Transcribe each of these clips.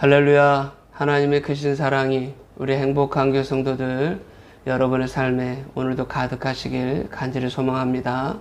할렐루야. 하나님의 크신 사랑이 우리 행복한 교회 성도들 여러분의 삶에 오늘도 가득하시길 간절히 소망합니다.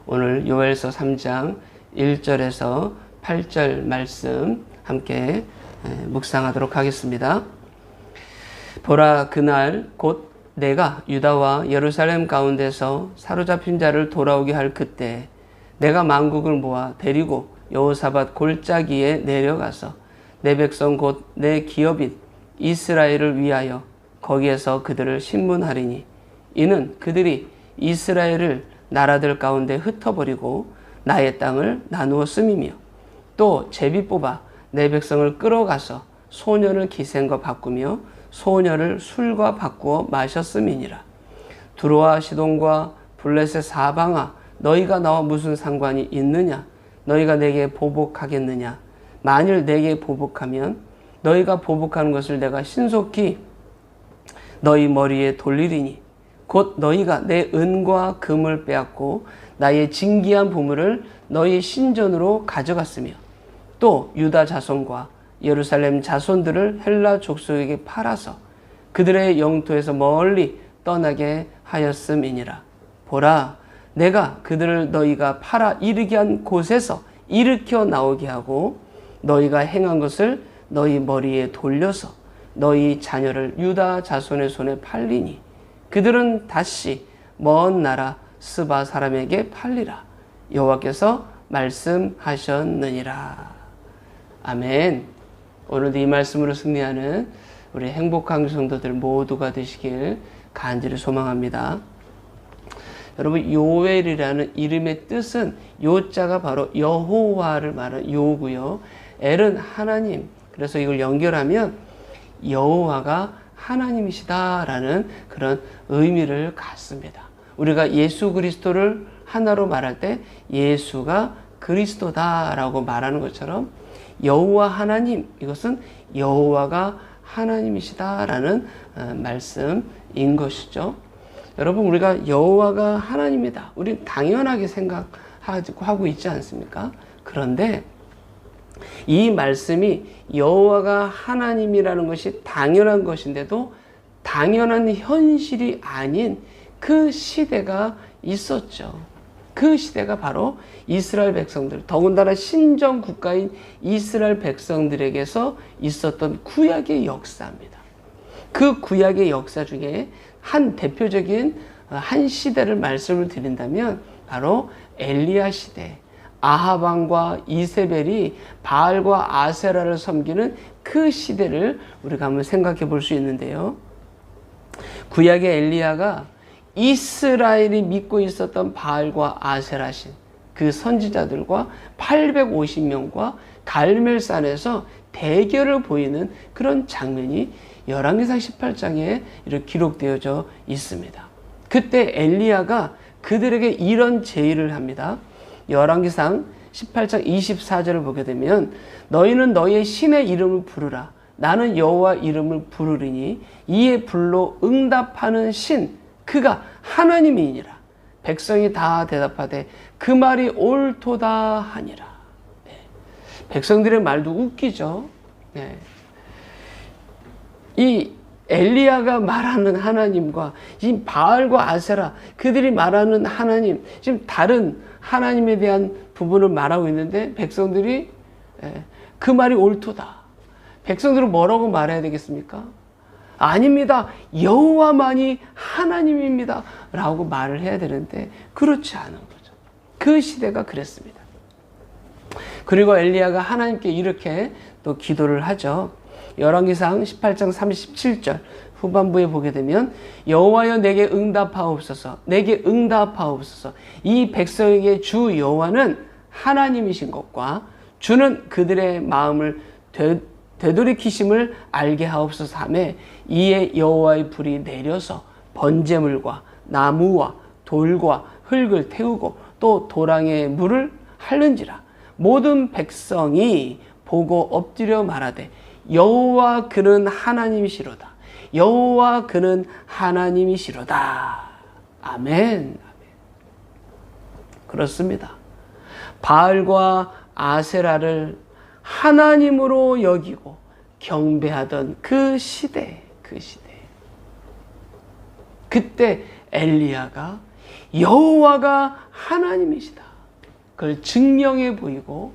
오늘 요엘서 3장 1절에서 8절 말씀 함께 묵상하도록 하겠습니다. 보라, 그날 곧 내가 유다와 예루살렘 가운데서 사로잡힌 자를 돌아오게 할 그때 내가 만국을 모아 데리고 여호사밧 골짜기에 내려가서 내 백성 곧 내 기업인 이스라엘을 위하여 거기에서 그들을 신문하리니 이는 그들이 이스라엘을 나라들 가운데 흩어버리고 나의 땅을 나누었음이며 또 제비 뽑아 내 백성을 끌어가서 소년을 기생과 바꾸며 소녀를 술과 바꾸어 마셨음이니라. 두로와 시돈과 블레셋 사방아, 너희가 나와 무슨 상관이 있느냐? 너희가 내게 보복하겠느냐? 만일 내게 보복하면 너희가 보복하는 것을 내가 신속히 너희 머리에 돌리리니 곧 너희가 내 은과 금을 빼앗고 나의 진귀한 보물을 너희 신전으로 가져갔으며 또 유다 자손과 예루살렘 자손들을 헬라 족속에게 팔아서 그들의 영토에서 멀리 떠나게 하였음이니라. 보라, 내가 그들을 너희가 팔아 이르게 한 곳에서 일으켜 나오게 하고 너희가 행한 것을 너희 머리에 돌려서 너희 자녀를 유다 자손의 손에 팔리니 그들은 다시 먼 나라 스바 사람에게 팔리라. 여호와께서 말씀하셨느니라. 아멘. 오늘도 이 말씀으로 승리하는 우리 행복한 성도들 모두가 되시길 간절히 소망합니다. 여러분, 요엘이라는 이름의 뜻은 요자가 바로 여호와를 말하는 요고요. 엘은 하나님. 그래서 이걸 연결하면 여호와가 하나님이시다라는 그런 의미를 갖습니다. 우리가 예수 그리스도를 하나로 말할 때 예수가 그리스도다라고 말하는 것처럼 여호와 하나님, 이것은 여호와가 하나님이시다라는 말씀인 것이죠. 여러분, 우리가 여호와가 하나님이다, 우리 당연하게 생각하고 있지 않습니까? 그런데 이 말씀이 여호와가 하나님이라는 것이 당연한 것인데도 당연한 현실이 아닌 그 시대가 있었죠. 그 시대가 바로 이스라엘 백성들, 더군다나 신정 국가인 이스라엘 백성들에게서 있었던 구약의 역사입니다. 그 구약의 역사 중에 한 대표적인 한 시대를 말씀을 드린다면 바로 엘리야 시대, 아합 왕과 이세벨이 바알과 아세라를 섬기는 그 시대를 우리가 한번 생각해 볼 수 있는데요. 구약의 엘리야가 이스라엘이 믿고 있었던 바알과 아세라신 그 선지자들과 850명과 갈멜산에서 대결을 보이는 그런 장면이 열왕기상 18장에 이렇게 기록되어져 있습니다. 그때 엘리야가 그들에게 이런 제의를 합니다. 열왕기상 18장 24절을 보게 되면 너희는 너희의 신의 이름을 부르라. 나는 여호와 이름을 부르리니 이에 불로 응답하는 신 그가 하나님이니라. 백성이 다 대답하되 그 말이 옳도다 하니라. 네. 백성들의 말도 웃기죠. 네. 이 엘리야가 말하는 하나님과 이 바알과 아세라 그들이 말하는 하나님, 지금 다른 하나님에 대한 부분을 말하고 있는데 백성들이 그 말이 옳도다. 백성들은 뭐라고 말해야 되겠습니까? 아닙니다. 여호와만이 하나님입니다. 라고 말을 해야 되는데 그렇지 않은 거죠. 그 시대가 그랬습니다. 그리고 엘리야가 하나님께 이렇게 또 기도를 하죠. 열왕기상 18장 37절 후반부에 보게 되면 여호와여 내게 응답하옵소서, 내게 응답하옵소서. 이 백성에게 주 여호와는 하나님이신 것과 주는 그들의 마음을 되돌이키심을 알게 하옵소서 하며 이에 여호와의 불이 내려서 번제물과 나무와 돌과 흙을 태우고 또 도랑에 물을 할는지라. 모든 백성이 보고 엎드려 말하되 여호와 그는 하나님이시로다. 여호와 그는 하나님이시로다. 아멘. 그렇습니다. 바알과 아세라를 하나님으로 여기고 경배하던 그 시대. 그때 엘리야가 여호와가 하나님이시다, 그걸 증명해 보이고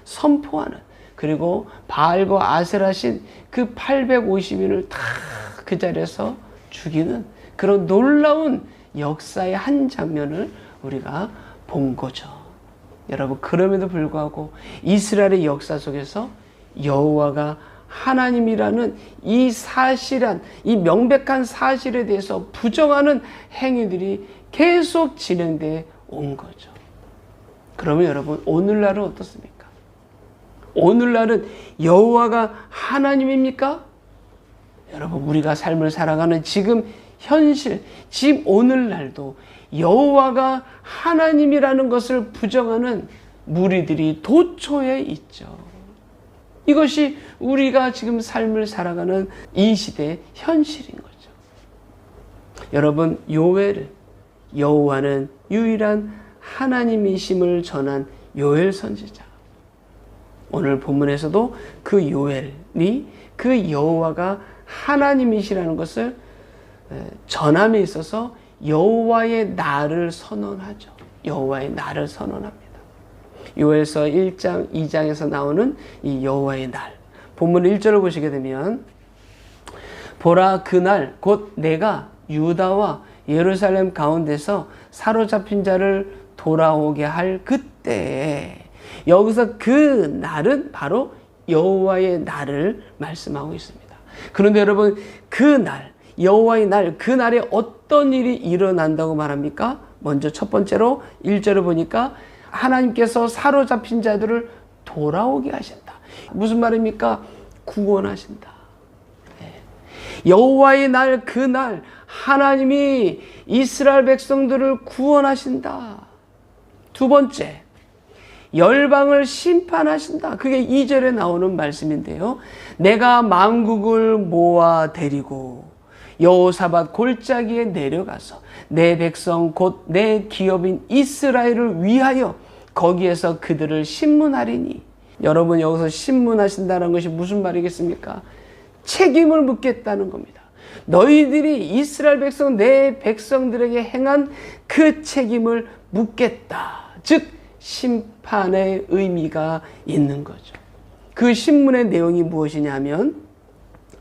선포하는, 그리고 바알과 아세라신 그 850인을 다 그 자리에서 죽이는 그런 놀라운 역사의 한 장면을 우리가 본 거죠. 여러분, 그럼에도 불구하고 이스라엘의 역사 속에서 여호와가 하나님이라는 이 사실한, 이 명백한 사실에 대해서 부정하는 행위들이 계속 진행되어 온 거죠. 그러면 여러분, 오늘날은 어떻습니까? 오늘날은 여호와가 하나님입니까? 여러분, 우리가 삶을 살아가는 지금 현실, 지금 오늘날도 여호와가 하나님이라는 것을 부정하는 무리들이 도처에 있죠. 이것이 우리가 지금 삶을 살아가는 이 시대의 현실인 거죠. 여러분, 요엘, 여호와는 유일한 하나님이심을 전한 요엘 선지자. 오늘 본문에서도 그 요엘이 그 여호와가 하나님이시라는 것을 전함에 있어서 여호와의 날을 선언하죠. 여호와의 날을 선언합니다. 요엘서 1장, 2장에서 나오는 이 여호와의 날. 본문 1절을 보시게 되면, 보라, 그날 곧 내가 유다와 예루살렘 가운데서 사로잡힌 자를 돌아오게 할 그때에, 여기서 그 날은 바로 여호와의 날을 말씀하고 있습니다. 그런데 여러분, 그 날, 여호와의 날, 그 날에 어떤 일이 일어난다고 말합니까? 먼저 첫 번째로 1절을 보니까 하나님께서 사로잡힌 자들을 돌아오게 하신다. 무슨 말입니까? 구원하신다. 여호와의 날, 그 날 하나님이 이스라엘 백성들을 구원하신다. 두 번째, 열방을 심판하신다. 그게 2절에 나오는 말씀인데요. 내가 만국을 모아 데리고 여호사밧 골짜기에 내려가서 내 백성 곧 내 기업인 이스라엘을 위하여 거기에서 그들을 심문하리니. 여러분, 여기서 심문하신다는 것이 무슨 말이겠습니까? 책임을 묻겠다는 겁니다. 너희들이 이스라엘 백성, 내 백성들에게 행한 그 책임을 묻겠다. 즉 심판의 의미가 있는 거죠. 그 신문의 내용이 무엇이냐면,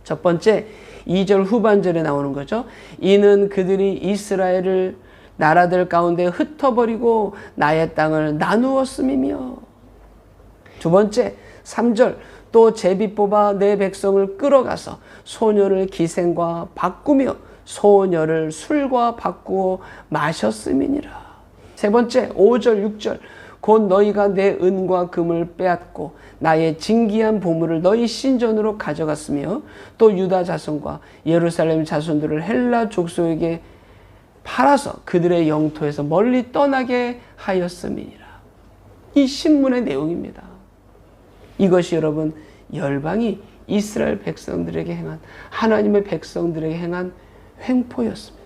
첫 번째 2절 후반절에 나오는 거죠. 이는 그들이 이스라엘을 나라들 가운데 흩어버리고 나의 땅을 나누었음이며. 두 번째 3절, 또 제비 뽑아 내 백성을 끌어가서 소녀를 기생과 바꾸며 소녀를 술과 바꾸어 마셨음이니라. 세 번째 5절 6절, 곧 너희가 내 은과 금을 빼앗고 나의 진귀한 보물을 너희 신전으로 가져갔으며 또 유다 자손과 예루살렘 자손들을 헬라 족속에게 팔아서 그들의 영토에서 멀리 떠나게 하였음이니라. 이 신문의 내용입니다. 이것이 여러분, 열방이 이스라엘 백성들에게 행한, 하나님의 백성들에게 행한 횡포였습니다.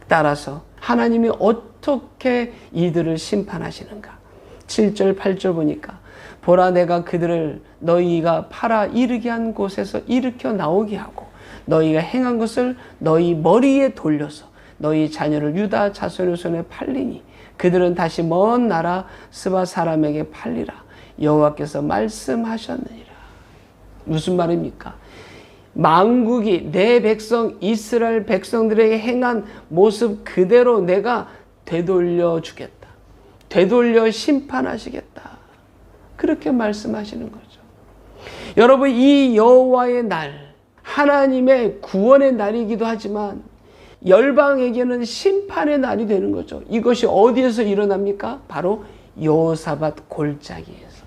따라서 하나님이 어떻게 이들을 심판하시는가? 7절 8절 보니까, 보라, 내가 그들을 너희가 팔아 이르게 한 곳에서 일으켜 나오게 하고 너희가 행한 것을 너희 머리에 돌려서 너희 자녀를 유다 자손의 손에 팔리니 그들은 다시 먼 나라 스바 사람에게 팔리라. 여호와께서 말씀하셨느니라. 무슨 말입니까? 만국이 내 백성 이스라엘 백성들에게 행한 모습 그대로 내가 되돌려 주겠다. 되돌려 심판하시겠다. 그렇게 말씀하시는 거죠. 여러분, 이 여호와의 날, 하나님의 구원의 날이기도 하지만 열방에게는 심판의 날이 되는 거죠. 이것이 어디에서 일어납니까? 바로 여호사밧 골짜기에서.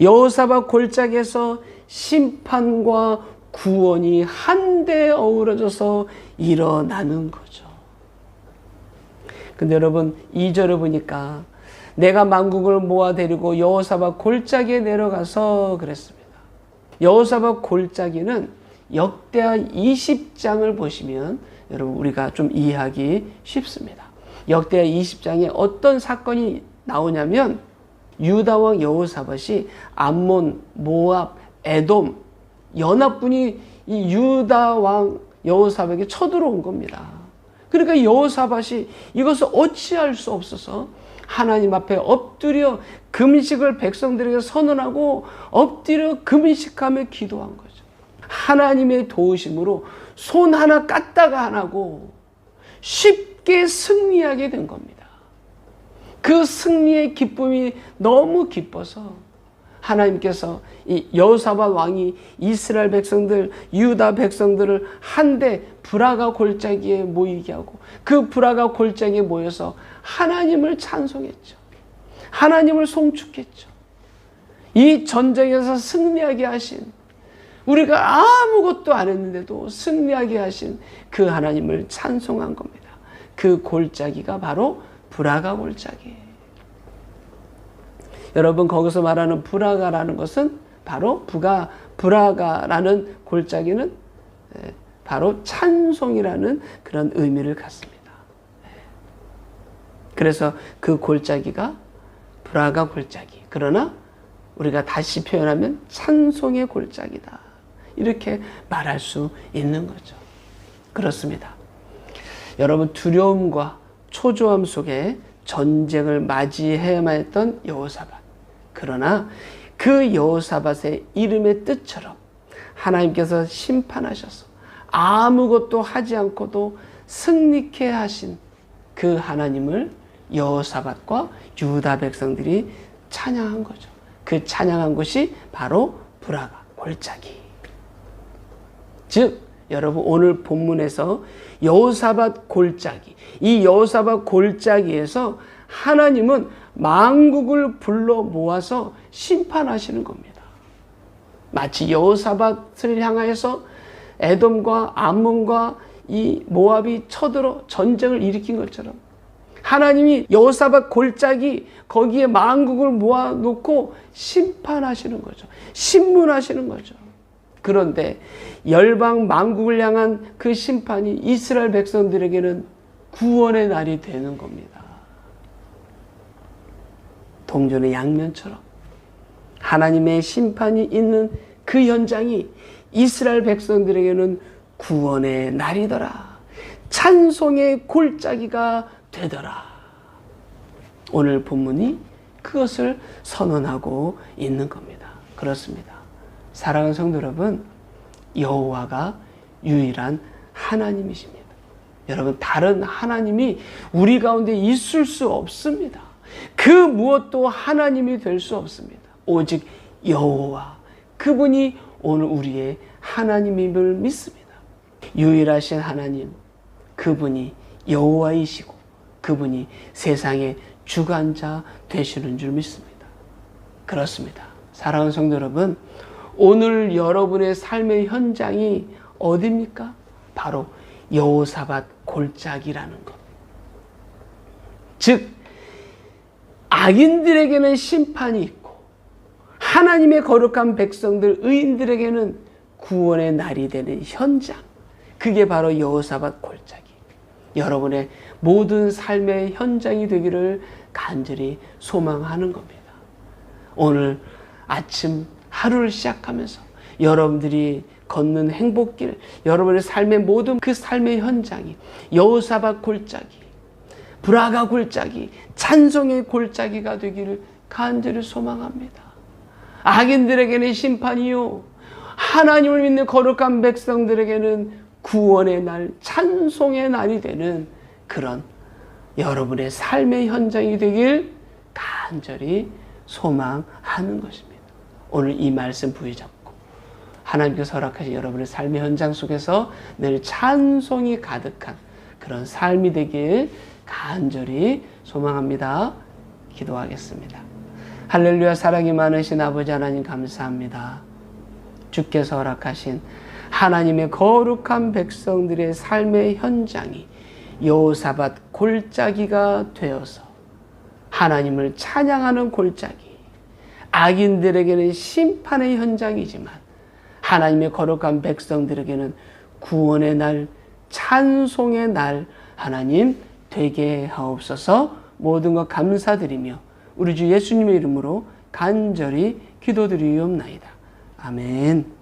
여호사밧 골짜기에서 심판과 구원이 한데 어우러져서 일어나는 거죠. 근데 여러분, 2절을 보니까 내가 만국을 모아 데리고 여호사밧 골짜기에 내려가서 그랬습니다. 여호사밧 골짜기는 역대하 20장을 보시면 여러분, 우리가 좀 이해하기 쉽습니다. 역대하 20장에 어떤 사건이 나오냐면, 유다 왕 여호사밧이 암몬, 모압, 에돔 연합군이 이 유다 왕 여호사밧에게 쳐들어온 겁니다. 그러니까 여호사밧이 이것을 어찌할 수 없어서 하나님 앞에 엎드려 금식을 백성들에게 선언하고 엎드려 금식하며 기도한 거죠. 하나님의 도우심으로 손 하나 깠다가 안 하고 쉽게 승리하게 된 겁니다. 그 승리의 기쁨이 너무 기뻐서 하나님께서 이 여호사밧 왕이 이스라엘 백성들, 유다 백성들을 한데 브라가 골짜기에 모이게 하고 그 브라가 골짜기에 모여서 하나님을 찬송했죠. 하나님을 송축했죠. 이 전쟁에서 승리하게 하신, 우리가 아무것도 안 했는데도 승리하게 하신 그 하나님을 찬송한 겁니다. 그 골짜기가 바로 브라가 골짜기예요. 여러분, 거기서 말하는 브라가라는 것은 바로 브라가라는 골짜기는 바로 찬송이라는 그런 의미를 갖습니다. 그래서 그 골짜기가 브라가 골짜기, 그러나 우리가 다시 표현하면 찬송의 골짜기다, 이렇게 말할 수 있는 거죠. 그렇습니다. 여러분, 두려움과 초조함 속에 전쟁을 맞이해야만 했던 여호사밧. 그러나 그 여호사밧의 이름의 뜻처럼 하나님께서 심판하셔서 아무것도 하지 않고도 승리케 하신 그 하나님을 여호사밧과 유다 백성들이 찬양한 거죠. 그 찬양한 곳이 바로 브라가 골짜기. 즉, 여러분, 오늘 본문에서 여호사밧 골짜기, 이 여호사밧 골짜기에서 하나님은 만국을 불러 모아서 심판하시는 겁니다. 마치 여호사밧을 향하여서 에돔과 암몬과 이 모압이 쳐들어 전쟁을 일으킨 것처럼 하나님이 여호사밧 골짜기 거기에 만국을 모아놓고 심판하시는 거죠. 심문하시는 거죠. 그런데 열방 만국을 향한 그 심판이 이스라엘 백성들에게는 구원의 날이 되는 겁니다. 동전의 양면처럼 하나님의 심판이 있는 그 현장이 이스라엘 백성들에게는 구원의 날이더라. 찬송의 골짜기가 되더라. 오늘 본문이 그것을 선언하고 있는 겁니다. 그렇습니다. 사랑하는 성도 여러분, 여호와가 유일한 하나님이십니다. 여러분, 다른 하나님이 우리 가운데 있을 수 없습니다. 그 무엇도 하나님이 될 수 없습니다. 오직 여호와, 그분이 오늘 우리의 하나님임을 믿습니다. 유일하신 하나님, 그분이 여호와이시고 그분이 세상의 주관자 되시는 줄 믿습니다. 그렇습니다. 사랑하는 성도 여러분, 오늘 여러분의 삶의 현장이 어디입니까? 바로 여호사밧 골짜기라는 것. 즉, 악인들에게는 심판이 있고 하나님의 거룩한 백성들, 의인들에게는 구원의 날이 되는 현장, 그게 바로 여호사밧 골짜기. 여러분의 모든 삶의 현장이 되기를 간절히 소망하는 겁니다. 오늘 아침 하루를 시작하면서 여러분들이 걷는 행복길, 여러분의 삶의 모든 그 삶의 현장이 여호사밧 골짜기, 브라가 골짜기, 찬송의 골짜기가 되기를 간절히 소망합니다. 악인들에게는 심판이요, 하나님을 믿는 거룩한 백성들에게는 구원의 날, 찬송의 날이 되는 그런 여러분의 삶의 현장이 되길 간절히 소망하는 것입니다. 오늘 이 말씀 부여잡고 하나님께서 허락하신 여러분의 삶의 현장 속에서 늘 찬송이 가득한 그런 삶이 되길 간절히 소망합니다. 기도하겠습니다. 할렐루야. 사랑이 많으신 아버지 하나님, 감사합니다. 주께서 허락하신 하나님의 거룩한 백성들의 삶의 현장이 여호사밧 골짜기가 되어서 하나님을 찬양하는 골짜기, 악인들에게는 심판의 현장이지만 하나님의 거룩한 백성들에게는 구원의 날, 찬송의 날 하나님 되게 하옵소서. 모든 것 감사드리며 우리 주 예수님의 이름으로 간절히 기도드리옵나이다. 아멘.